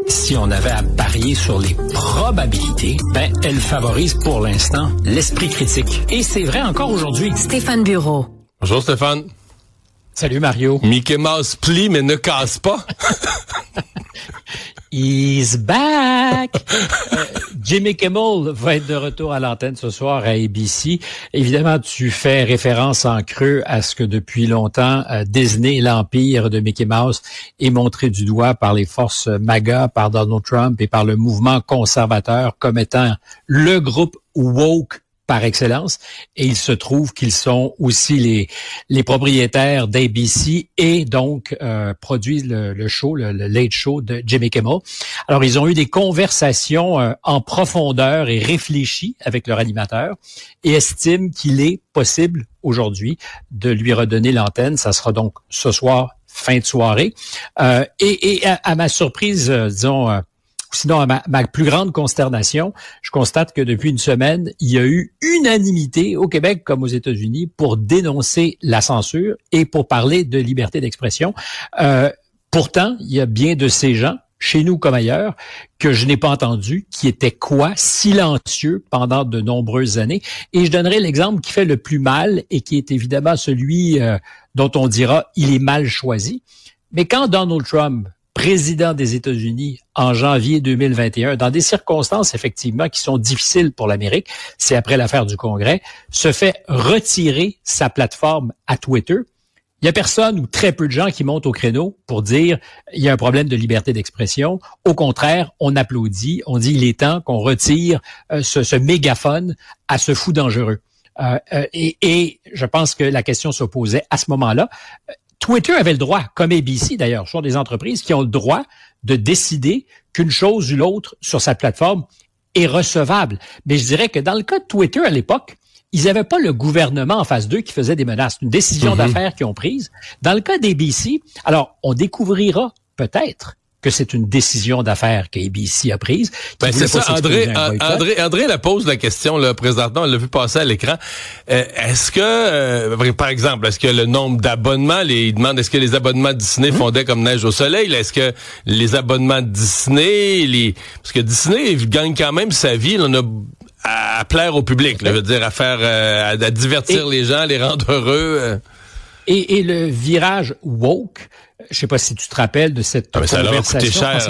Si on avait à parier sur les probabilités, elle favorise pour l'instant l'esprit critique. Et c'est vrai encore aujourd'hui. Stéphane Bureau. Bonjour Stéphane. Salut Mario. Mickey Mouse plie mais ne casse pas. He's back! Jimmy Kimmel va être de retour à l'antenne ce soir à ABC. Évidemment, tu fais référence en creux à ce que depuis longtemps, Disney, l'empire de Mickey Mouse, est montré du doigt par les forces MAGA, par Donald Trump et par le mouvement conservateur comme étant le groupe woke par excellence, et il se trouve qu'ils sont aussi les propriétaires d'ABC et donc produisent le show, le Late Show de Jimmy Kimmel. Alors, ils ont eu des conversations en profondeur et réfléchies avec leur animateur et estiment qu'il est possible aujourd'hui de lui redonner l'antenne. Ça sera donc ce soir, fin de soirée. Et à ma surprise, sinon, à ma plus grande consternation, je constate que depuis une semaine, il y a eu unanimité au Québec comme aux États-Unis pour dénoncer la censure et pour parler de liberté d'expression. Pourtant, il y a bien de ces gens, chez nous comme ailleurs, que je n'ai pas entendu, qui étaient silencieux pendant de nombreuses années. Et je donnerai l'exemple qui fait le plus mal et qui est évidemment celui dont on dira il est mal choisi. Mais quand Donald Trump, président des États-Unis en janvier 2021, dans des circonstances effectivement qui sont difficiles pour l'Amérique, c'est après l'affaire du Congrès, se fait retirer sa plateforme à Twitter. Il y a personne ou très peu de gens qui montent au créneau pour dire il y a un problème de liberté d'expression. Au contraire, on applaudit, on dit il est temps qu'on retire ce mégaphone à ce fou dangereux. Et je pense que la question se posait à ce moment-là. Twitter avait le droit, comme ABC d'ailleurs, ce sont des entreprises qui ont le droit de décider qu'une chose ou l'autre sur sa plateforme est recevable. Mais je dirais que dans le cas de Twitter à l'époque, ils n'avaient pas le gouvernement en face d'eux qui faisait des menaces. Une décision d'affaires qu'ils ont prise. Dans le cas d'ABC, alors on découvrira peut-être que c'est une décision d'affaires qu'ABC a prise. C'est ça, André la pose la question, là, présentement, on l'a vu passer à l'écran. Est-ce que, par exemple, est-ce que le nombre d'abonnements, il demande est-ce que les abonnements Disney fondaient comme neige au soleil? Est-ce que les abonnements Disney, parce que Disney gagne quand même sa vie, là, on a à plaire au public, là, je veux dire, à faire, à divertir les gens, à les rendre heureux. Et le virage woke, je sais pas si tu te rappelles de cette conversation. Ça leur a coûté cher.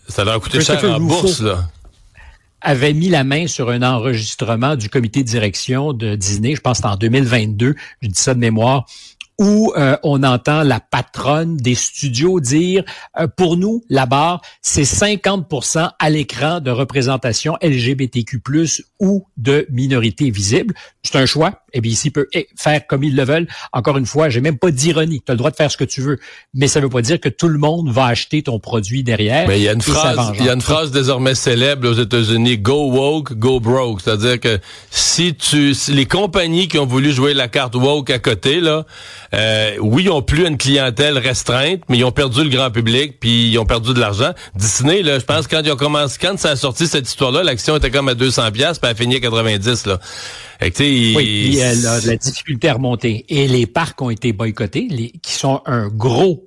Ça leur a coûté cher en bourse, là. Avait mis la main sur un enregistrement du comité de direction de Disney, je pense que c'était en 2022, je dis ça de mémoire, où on entend la patronne des studios dire pour nous, la barre, c'est 50% à l'écran de représentation LGBTQ+, ou de minorités visibles. C'est un choix. ABC peut faire comme ils le veulent. Encore une fois, j'ai même pas d'ironie. Tu as le droit de faire ce que tu veux, mais ça veut pas dire que tout le monde va acheter ton produit derrière. Mais il y a une phrase désormais célèbre aux États-Unis, go woke, go broke. C'est-à-dire que si les compagnies qui ont voulu jouer la carte woke à côté, là, oui, ils ont plus une clientèle restreinte, mais ils ont perdu le grand public, puis ils ont perdu de l'argent. Disney, là, je pense quand ça a sorti cette histoire-là, l'action était comme à 200$, puis elle a fini à 90$, là. Oui, elle a de la difficulté à remonter. Et les parcs ont été boycottés, qui sont un gros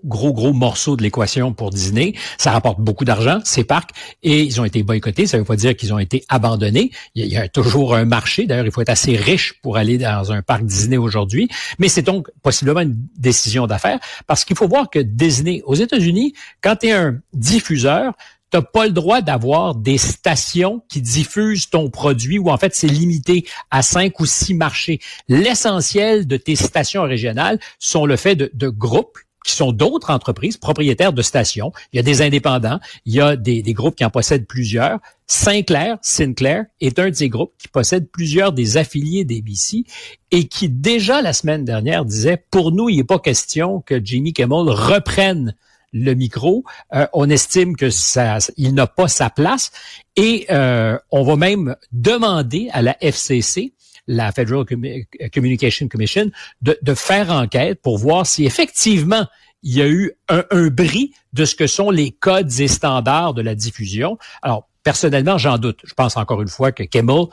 morceau de l'équation pour Disney. Ça rapporte beaucoup d'argent, ces parcs, et ils ont été boycottés. Ça veut pas dire qu'ils ont été abandonnés. Il y a toujours un marché. D'ailleurs, il faut être assez riche pour aller dans un parc Disney aujourd'hui. Mais c'est donc possiblement une décision d'affaires, parce qu'il faut voir que Disney, aux États-Unis, quand tu es un diffuseur, t'as pas le droit d'avoir des stations qui diffusent ton produit ou en fait c'est limité à 5 ou 6 marchés. L'essentiel de tes stations régionales sont le fait de groupes qui sont d'autres entreprises propriétaires de stations. Il y a des indépendants, il y a des groupes qui en possèdent plusieurs. Sinclair est un de ces groupes qui possède plusieurs des affiliés d'ABC et qui déjà la semaine dernière disait pour nous il n'est pas question que Jimmy Kimmel reprenne le micro, on estime que il n'a pas sa place et on va même demander à la FCC, la Federal Communication Commission, de faire enquête pour voir si effectivement il y a eu un bris de ce que sont les codes et standards de la diffusion. Alors, personnellement, j'en doute. Je pense encore une fois que Kimmel,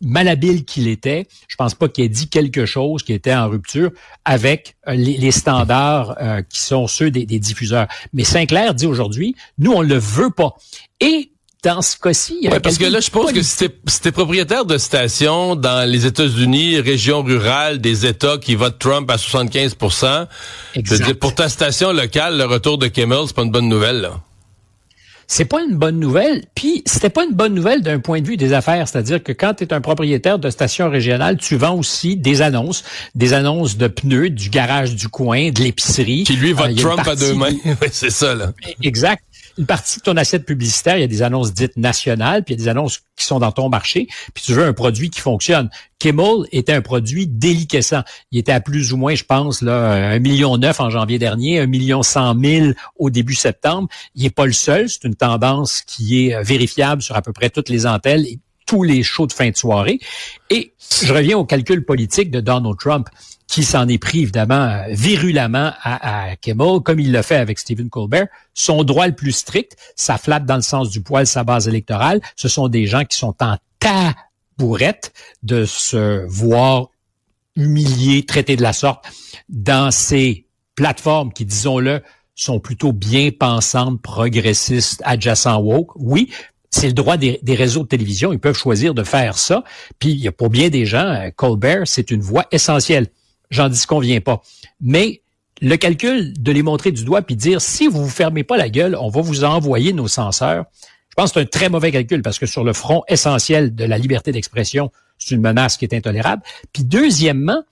malhabile qu'il était, je pense pas qu'il ait dit quelque chose qui était en rupture avec les standards qui sont ceux des diffuseurs. Mais Sinclair dit aujourd'hui, nous, on le veut pas. Et dans ce cas-ci, parce que là, je pense que si t'es propriétaire de stations dans les États-Unis, régions rurales, des États qui votent Trump à 75%, je veux dire, pour ta station locale, le retour de Kimmel, c'est pas une bonne nouvelle, là. C'est pas une bonne nouvelle, puis c'était pas une bonne nouvelle d'un point de vue des affaires, c'est-à-dire que quand tu es un propriétaire de station régionale, tu vends aussi des annonces de pneus, du garage du coin, de l'épicerie. Qui lui vote Trump à deux mains, c'est ça là. Exact. Une partie de ton assiette publicitaire, il y a des annonces dites nationales, puis il y a des annonces qui sont dans ton marché, puis tu veux un produit qui fonctionne. Kimmel était un produit déliquescent. Il était à plus ou moins, je pense, là, 1,9 million en janvier dernier, 1,1 million au début septembre. Il n'est pas le seul. C'est une tendance qui est vérifiable sur à peu près toutes les antennes et tous les shows de fin de soirée. Et je reviens au calcul politique de Donald Trump, qui s'en est pris, évidemment, virulemment à Kimmel, comme il l'a fait avec Stephen Colbert. Son droit le plus strict, ça flatte dans le sens du poil sa base électorale. Ce sont des gens qui sont en tabourette de se voir humiliés, traités de la sorte dans ces plateformes qui, disons-le, sont plutôt bien pensantes, progressistes, adjacents woke. Oui, c'est le droit des réseaux de télévision. Ils peuvent choisir de faire ça. Puis, il y a pour bien des gens, Colbert, c'est une voix essentielle. J'en disconviens pas. Mais le calcul de les montrer du doigt puis dire, si vous vous fermez pas la gueule, on va vous envoyer nos censeurs. Je pense que c'est un très mauvais calcul parce que sur le front essentiel de la liberté d'expression, c'est une menace qui est intolérable. Puis deuxièmement,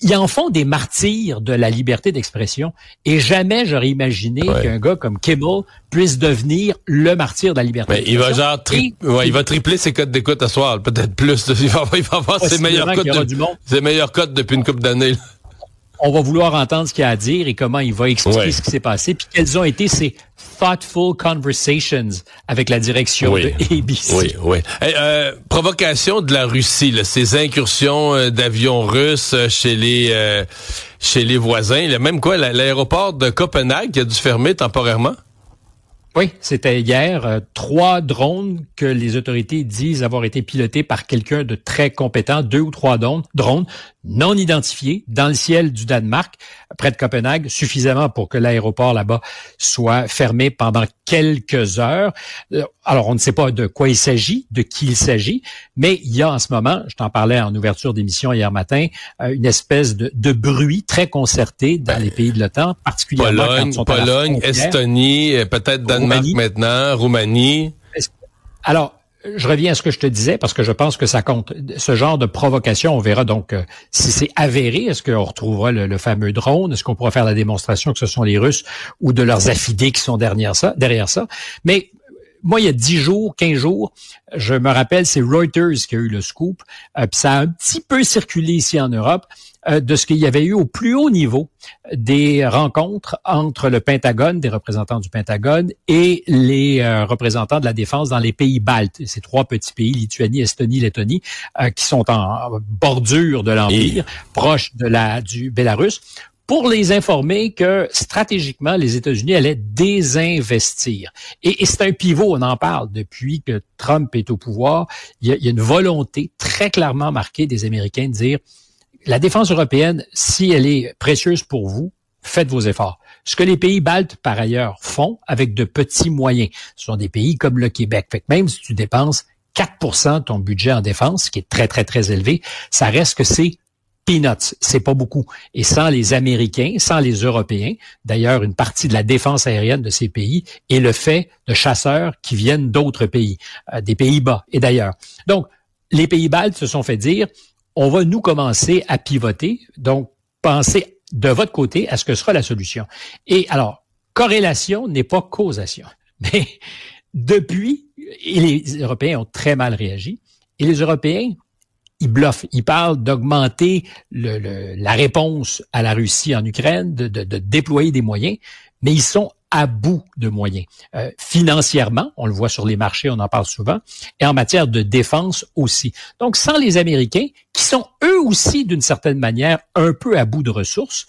ils en font des martyrs de la liberté d'expression et jamais j'aurais imaginé qu'un gars comme Kimmel puisse devenir le martyr de la liberté d'expression. Il va tripler ses codes d'écoute à soir, peut-être plus. Il va avoir ses meilleurs codes depuis une couple d'années. On va vouloir entendre ce qu'il a à dire et comment il va expliquer ce qui s'est passé, puis quelles ont été ces thoughtful conversations avec la direction de ABC. Oui. Hey, provocation de la Russie, là, ces incursions d'avions russes chez les voisins. Là, même quoi, l'aéroport de Copenhague qui a dû fermer temporairement? Oui, c'était hier. 3 drones que les autorités disent avoir été pilotés par quelqu'un de très compétent, 2 ou 3 drones non identifiés dans le ciel du Danemark, près de Copenhague, suffisamment pour que l'aéroport là-bas soit fermé pendant quelques heures. Alors, on ne sait pas de quoi il s'agit, de qui il s'agit, mais il y a en ce moment, je t'en parlais en ouverture d'émission hier matin, une espèce de bruit très concerté dans les pays de l'OTAN, particulièrement quand ils sont Pologne, Estonie, peut-être Danemark maintenant, Roumanie. Alors, je reviens à ce que je te disais parce que je pense que ça compte. Ce genre de provocation, on verra donc si c'est avéré. Est-ce qu'on retrouvera le fameux drone? Est-ce qu'on pourra faire la démonstration que ce sont les Russes ou de leurs affidés qui sont derrière ça? Mais moi, il y a 10 jours, 15 jours, je me rappelle, c'est Reuters qui a eu le scoop. Puis ça a un petit peu circulé ici en Europe de ce qu'il y avait eu au plus haut niveau des rencontres entre le Pentagone, des représentants du Pentagone, et les représentants de la défense dans les pays baltes. Ces 3 petits pays, Lituanie, Estonie, Lettonie, qui sont en bordure de l'Empire, proches du Bélarus, pour les informer que stratégiquement, les États-Unis allaient désinvestir. Et c'est un pivot, on en parle depuis que Trump est au pouvoir. Il y a une volonté très clairement marquée des Américains de dire la défense européenne, si elle est précieuse pour vous, faites vos efforts. Ce que les pays baltes, par ailleurs, font avec de petits moyens. Ce sont des pays comme le Québec. Fait que même si tu dépenses 4% de ton budget en défense, ce qui est très, très, très élevé, ça reste que c'est peanuts, c'est pas beaucoup. Et sans les Américains, sans les Européens, d'ailleurs, une partie de la défense aérienne de ces pays est le fait de chasseurs qui viennent d'autres pays, des Pays-Bas et d'ailleurs. Donc, les pays baltes se sont fait dire, on va nous commencer à pivoter, donc pensez de votre côté à ce que sera la solution. Et alors, corrélation n'est pas causation. Mais depuis, et les Européens ont très mal réagi, et les Européens, ils bluffent. Ils parlent d'augmenter la réponse à la Russie en Ukraine, de déployer des moyens, mais ils sont à bout de moyens. Financièrement, on le voit sur les marchés, on en parle souvent, et en matière de défense aussi. Donc, sans les Américains, qui sont eux aussi, d'une certaine manière, un peu à bout de ressources,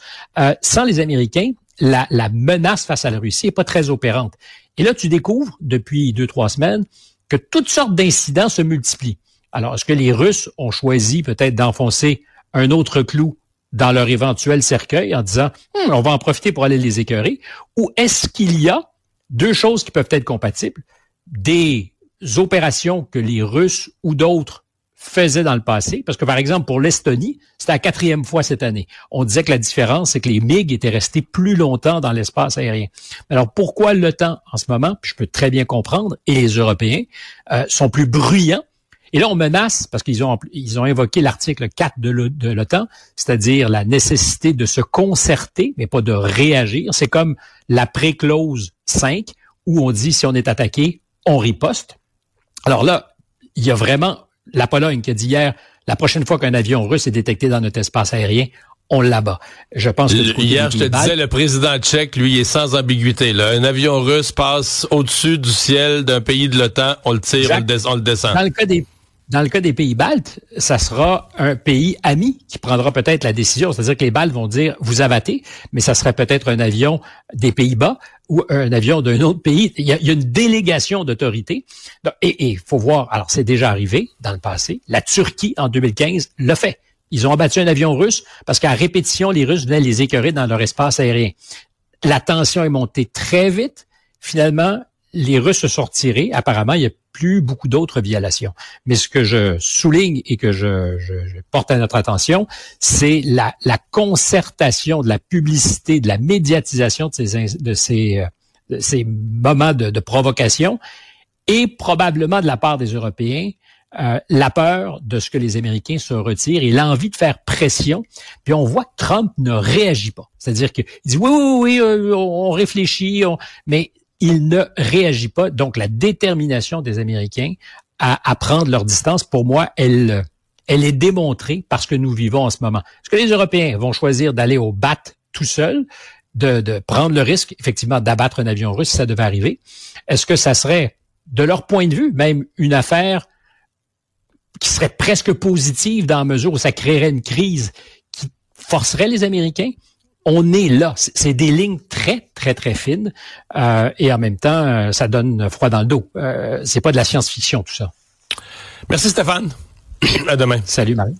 sans les Américains, la menace face à la Russie n'est pas très opérante. Et là, tu découvres, depuis 2-3 semaines, que toutes sortes d'incidents se multiplient. Alors, est-ce que les Russes ont choisi peut-être d'enfoncer un autre clou dans leur éventuel cercueil en disant « on va en profiter pour aller les écœurer » ou est-ce qu'il y a deux choses qui peuvent être compatibles, des opérations que les Russes ou d'autres faisaient dans le passé, parce que par exemple pour l'Estonie, c'était la 4e fois cette année. On disait que la différence, c'est que les MiG étaient restés plus longtemps dans l'espace aérien. Alors pourquoi l'OTAN en ce moment, puis je peux très bien comprendre, et les Européens sont plus bruyants. Et là, on menace, parce qu'ils ont invoqué l'article 4 de l'OTAN, c'est-à-dire la nécessité de se concerter, mais pas de réagir. C'est comme la pré-clause 5, où on dit si on est attaqué, on riposte. Alors là, il y a vraiment la Pologne qui a dit hier, la prochaine fois qu'un avion russe est détecté dans notre espace aérien, on l'abat. Je pense que hier, je te disais, le président tchèque, lui, est sans ambiguïté. Là. Un avion russe passe au-dessus du ciel d'un pays de l'OTAN, on le tire, on le descend. Dans le cas des pays baltes, ça sera un pays ami qui prendra peut-être la décision. C'est-à-dire que les Baltes vont dire, vous abattez, mais ça serait peut-être un avion des Pays-Bas ou un avion d'un autre pays. Il y a une délégation d'autorité. Et il faut voir, alors c'est déjà arrivé dans le passé, la Turquie, en 2015, l'a fait. Ils ont abattu un avion russe parce qu'à répétition, les Russes venaient les écœurer dans leur espace aérien. La tension est montée très vite. Finalement, les Russes se sont retirés. Apparemment, il n'y a plus beaucoup d'autres violations. Mais ce que je souligne et que je porte à notre attention, c'est la concertation, de la publicité, de la médiatisation de ces moments de provocation et probablement de la part des Européens, la peur de ce que les Américains se retirent et l'envie de faire pression. Puis on voit que Trump ne réagit pas. C'est-à-dire qu'il dit oui, on réfléchit, mais il ne réagit pas. Donc, la détermination des Américains à prendre leur distance, pour moi, elle est démontrée par ce que nous vivons en ce moment. Est-ce que les Européens vont choisir d'aller au bat tout seuls, de prendre le risque, effectivement, d'abattre un avion russe si ça devait arriver? Est-ce que ça serait, de leur point de vue, même une affaire qui serait presque positive dans la mesure où ça créerait une crise qui forcerait les Américains? On est là. C'est des lignes très, très, très fines. Et en même temps, ça donne froid dans le dos. C'est pas de la science-fiction, tout ça. Merci, Stéphane. À demain. Salut, Marie.